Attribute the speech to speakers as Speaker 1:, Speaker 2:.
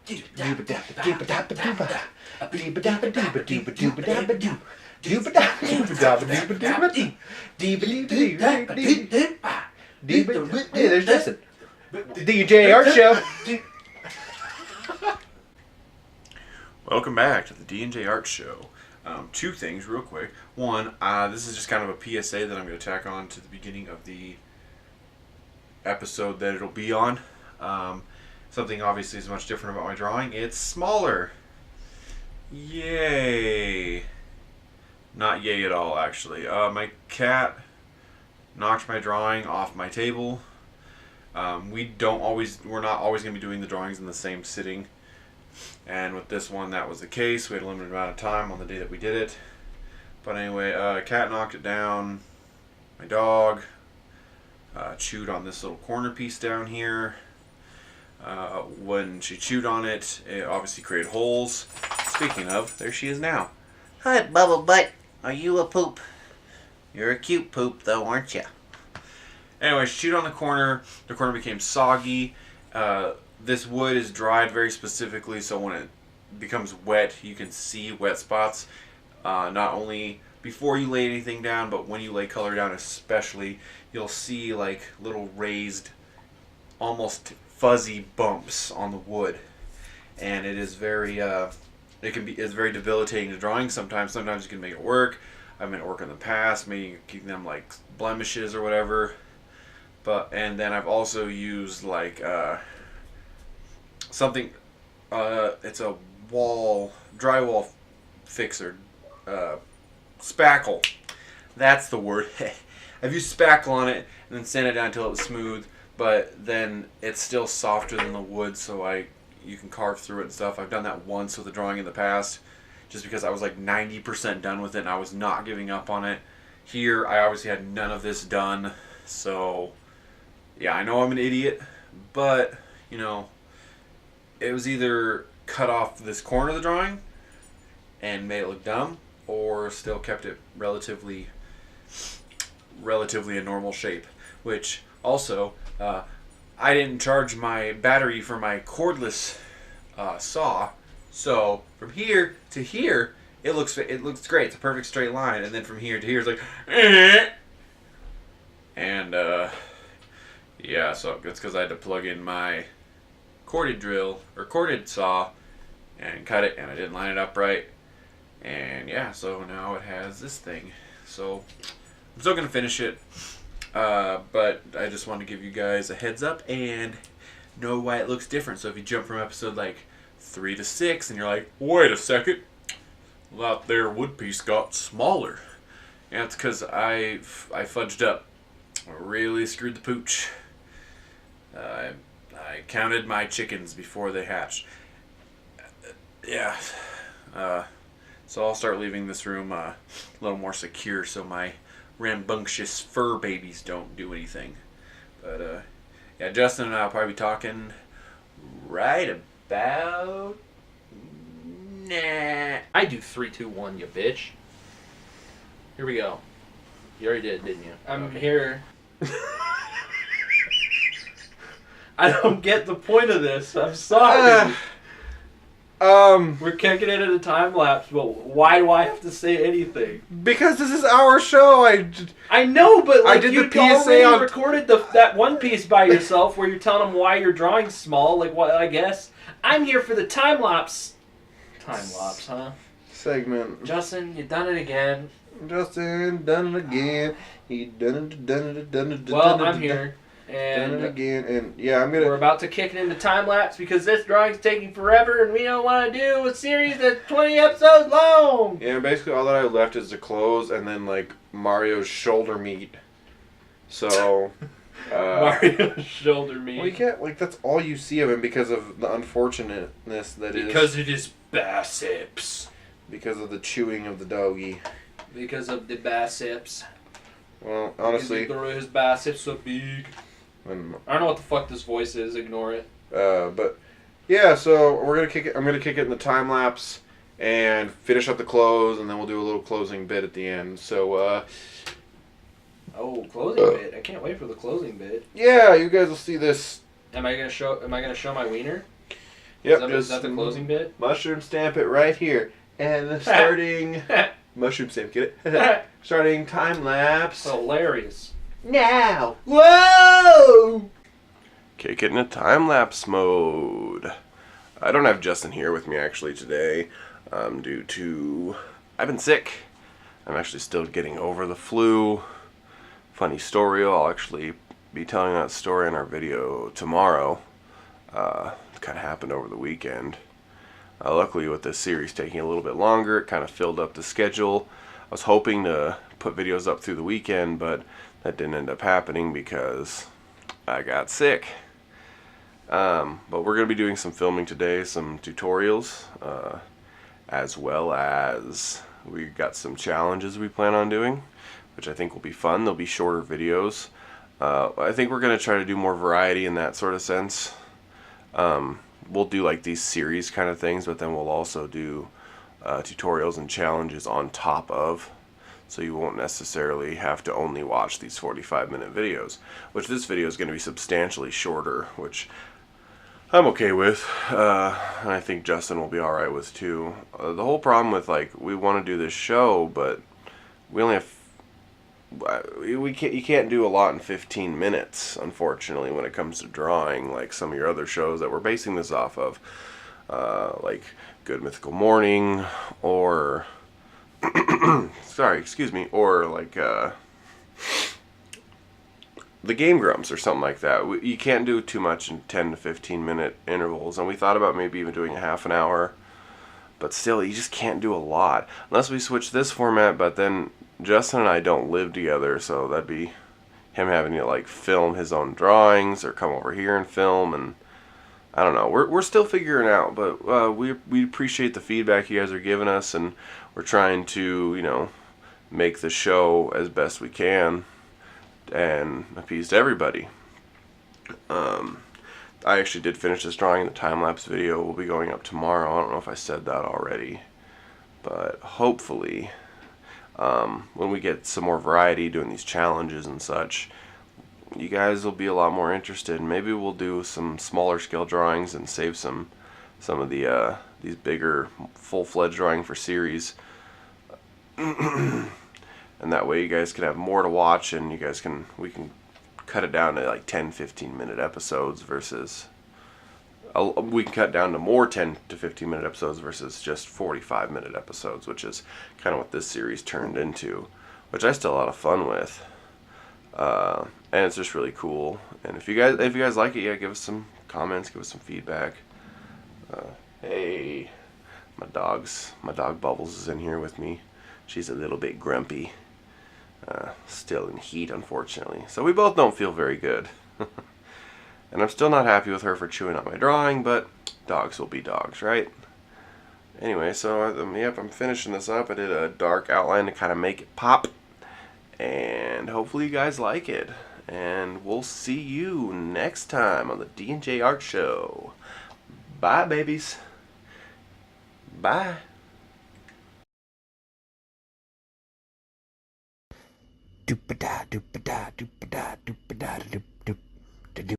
Speaker 1: There's Justin. The DJ Art Show.
Speaker 2: Welcome back to the D&J Art Show. Two things real quick. One, this is just kind of a PSA that I'm going to tack on to the beginning of the episode that it'll be on. Something obviously is much different about my drawing. It's smaller. Yay. Not yay at all, actually. My cat knocked my drawing off my table. We're not always going to be doing the drawings in the same sitting. And with this one, that was the case. We had a limited amount of time on the day that we did it. But anyway, cat knocked it down. My dog chewed on this little corner piece down here. When she chewed on it, it obviously created holes. Speaking of, there she is now.
Speaker 3: Hi, Bubble Butt. Are you a poop? You're a cute poop, though, aren't you?
Speaker 2: Anyway, she chewed on the corner. The corner became soggy. This wood is dried very specifically, so when it becomes wet, you can see wet spots. Not only before you lay anything down, but when you lay color down especially, you'll see like little raised, almost fuzzy bumps on the wood. And it is very, it's very debilitating to drawing sometimes. Sometimes you can make it work. I've made it work in the past, maybe keeping them like blemishes or whatever. And then I've also used like, something, it's a drywall fixer, spackle. That's the word. I've used spackle on it and then sand it down until it was smooth, but then it's still softer than the wood, so you can carve through it and stuff. I've done that once with a drawing in the past, just because I was like 90% done with it and I was not giving up on it. Here, I obviously had none of this done, so yeah, I know I'm an idiot, but you know, it was either cut off this corner of the drawing and made it look dumb, or still kept it relatively a normal shape. Which also, I didn't charge my battery for my cordless saw, so from here to here, it looks great. It's a perfect straight line, and then from here to here, it's like, and yeah, so it's because I had to plug in my corded drill or corded saw and cut it, and I didn't line it up right, and yeah, so now it has this thing. So I'm still gonna finish it, but I just want to give you guys a heads up and know why it looks different. So if you jump from episode like 3 to 6 and you're like, wait a second, that there wood piece got smaller, and it's because I fudged up. I really screwed the pooch. I counted my chickens before they hatched. Yeah. So I'll start leaving this room a little more secure so my rambunctious fur babies don't do anything. But yeah, Justin and I will probably be talking right about... Nah.
Speaker 1: I do 3, 2, 1, you bitch. Here we go. You already did, didn't you? I'm here. I don't get the point of this. I'm sorry. We're kicking it in a time lapse, but why do I have to say anything?
Speaker 4: Because this is our show.
Speaker 1: I know, but like,
Speaker 4: I did
Speaker 1: you
Speaker 4: the PSA
Speaker 1: already recorded that one piece by yourself where you're telling them why your drawing's small. Like, what? I guess I'm here for the time lapse. Time lapse, huh?
Speaker 4: Segment.
Speaker 1: Justin, you done it again.
Speaker 4: Justin done it again. He done it.
Speaker 1: Well, I'm here. And
Speaker 4: done it again, and yeah,
Speaker 1: we're about to kick it into time lapse because this drawing's taking forever, and we don't want to do a series that's 20 episodes long.
Speaker 4: Yeah, basically all that I left is the clothes and then like Mario's shoulder meat. So
Speaker 1: Mario's shoulder meat.
Speaker 4: Well, you can't, like, that's all you see of him because of the unfortunateness that is.
Speaker 1: Because it is biceps.
Speaker 4: Because of the chewing of the doggy.
Speaker 1: Because of the biceps.
Speaker 4: Well, honestly,
Speaker 1: his biceps so big. I don't know what the fuck this voice is. Ignore it.
Speaker 4: But yeah, so we're gonna kick it. I'm gonna kick it in the time lapse and finish up the close, and then we'll do a little closing bit at the end. So
Speaker 1: closing bit. I can't wait for the closing bit.
Speaker 4: Yeah, you guys will see this.
Speaker 1: Am I gonna show my wiener?
Speaker 4: Yep,
Speaker 1: Is that the closing bit?
Speaker 4: Mushroom stamp it right here. And starting... mushroom stamp, get it? Starting time lapse.
Speaker 1: Hilarious.
Speaker 4: Now!
Speaker 1: Whoa!
Speaker 5: Kick it in a time-lapse mode. I don't have Justin here with me actually today due to... I've been sick. I'm actually still getting over the flu. Funny story, I'll actually be telling that story in our video tomorrow. It kind of happened over the weekend. Luckily with this series taking a little bit longer, it kind of filled up the schedule. I was hoping to put videos up through the weekend, but that didn't end up happening because I got sick. But we're going to be doing some filming today, some tutorials, as well as we got some challenges we plan on doing, which I think will be fun. They'll be shorter videos. I think we're going to try to do more variety in that sort of sense. We'll do like these series kind of things, but then we'll also do tutorials and challenges on top of, so you won't necessarily have to only watch these 45-minute videos, which this video is going to be substantially shorter, which I'm okay with, and I think Justin will be alright with too. The whole problem with, like, we want to do this show, but we only have you can't do a lot in 15 minutes, unfortunately, when it comes to drawing, like some of your other shows that we're basing this off of, like Good Mythical Morning, or sorry, excuse me, or like the Game Grumps or something like that. You can't do too much in 10 to 15 minute intervals, and we thought about maybe even doing a half an hour, but still, you just can't do a lot unless we switch this format. But then Justin and I don't live together, so that'd be him having to like film his own drawings or come over here and film, and I don't know. We're still figuring out, but we appreciate the feedback you guys are giving us, and we're trying to, you know, make the show as best we can and appease to everybody. I actually did finish this drawing. The time-lapse video will be going up tomorrow. I don't know if I said that already, but hopefully when we get some more variety doing these challenges and such, you guys will be a lot more interested. Maybe we'll do some smaller scale drawings and save some of the these bigger full-fledged drawing for series. And that way you guys can have more to watch, and we can cut it down to like 10-15 minute episodes versus we can cut down to more 10 to 15 minute episodes versus just 45-minute episodes, which is kind of what this series turned into, which I still had a lot of fun with. And it's just really cool. And if you guys like it, yeah, give us some comments, give us some feedback. Hey, my dog Bubbles is in here with me. She's a little bit grumpy. Still in heat, unfortunately. So we both don't feel very good. And I'm still not happy with her for chewing on my drawing, but dogs will be dogs, right? Anyway, so yep, I'm finishing this up. I did a dark outline to kind of make it pop. And hopefully you guys like it. And we'll see you next time on the D&J Art Show. Bye, babies. Bye.
Speaker 3: Doop-a-da, doop-a-da, doop-a-da, doop-a-da, doop.